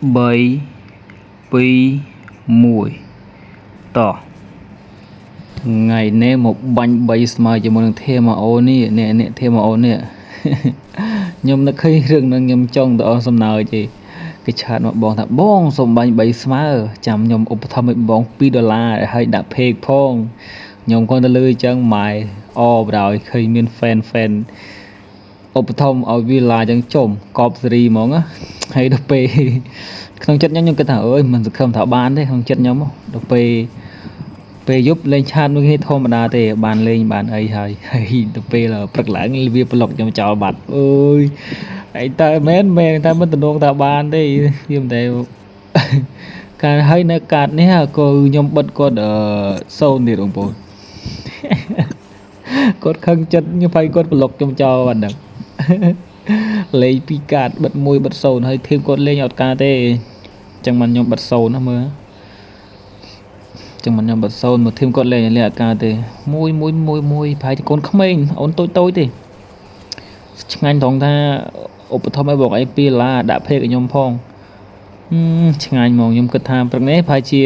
3 2 1តោះថ្ងៃនេះមកបាញ់3ស្មើជាមួយនឹងធាម៉ាអូនេះនេះធាម៉ាអូនេះខ្ញុំនឹកឃើញរឿងហ្នឹងខ្ញុំចង់ទៅអស់សំណើចទេគេឆាតមកបងថាបងសុំបាញ់3ស្មើចាំខ្ញុំឧបត្ថម្ភឲ្យបង$2ហើយដាក់ page ផងខ្ញុំគាត់ទៅលើអញ្ចឹងម៉ែបដ ாய் ឃើញមាន fan ឧបត្ថម្ភឲ្យវាឡាអញ្ចឹងចុំកប់សេរីហ្មងហើយដល់ពេលក្នុងចិត្តខ្ញុំគិតថាអើយមិនសង្ឃឹមថាបានទេក្នុងចិត្តខ្ញុំដល់ពេលយប់លេងឆាតមួយគ្នាធម្មតាទេបានលេងបានអីហើយដល់ពេលព្រឹកឡើងវាប្លុកខ្ញុំចោលបាត់អើយអីតើមែនតែមិនតំណងថាបានទេវាមិនដែលការហើយនៅកាតនេះក៏ខ្ញុំបិទគាត់0ទៀតបងប្អូនគាត់ខឹងចិត្តខ្ញុំហើយគាត់ប្លុកខ្ញុំចោលបាត់ហ្នឹងលេងពីកាតបិទ1បិទ0ហើយធៀបគាត់លេងអត់ការទេអញ្ចឹងមិនខ្ញុំបិទ0ណាមើលចឹងមិនខ្ញុំបិទ0មកធៀបគាត់លេងអត់ការទេមួយប្រហែលជាកូនក្មេងអូនតូចទេឆ្ងាញ់ត្រង់ថាឧបត្ថម្ភឲ្យបងអី$2ដាក់ page ឲ្យខ្ញុំផងឆ្ងាញ់ហ្មងខ្ញុំគិតថាព្រឹកនេះប្រហែលជា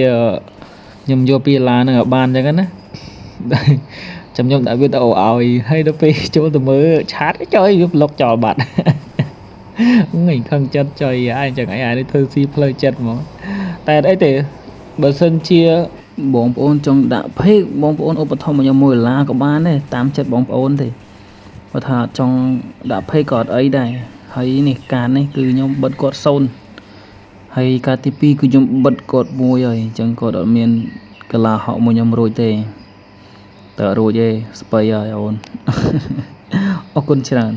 ខ្ញុំយក$ហ្នឹងឲ្យបានអញ្ចឹងណាចាំខ្ញុំដាក់វាទៅឲ្យហើយដល់ពេលចូលទៅមើលឆាតចុយវាប្លុកចោលបាត់ងាយខឹងចិត្តចុយអញ្ចឹងឯងនេះធ្វើស៊ីផ្លូវចិត្តហ្មងតែអីទេបើសិនជាបងប្អូនចង់ដាក់ page បងប្អូនឧបត្ថម្ភឲ្យខ្ញុំ$1ក៏បានដែរតាមចិត្តបងប្អូនទេបើថាចង់ដាក់ page ក៏អត់អីដែរហើយនេះការនេះគឺខ្ញុំបិទគាត់0ហើយការទី2គឺខ្ញុំបិទគាត់1ហើយអញ្ចឹងគាត់អត់មានកលាហកមួយខ្ញុំរួចទេតើរួចទេស្បៃហើយអូនអរគុណច្រើន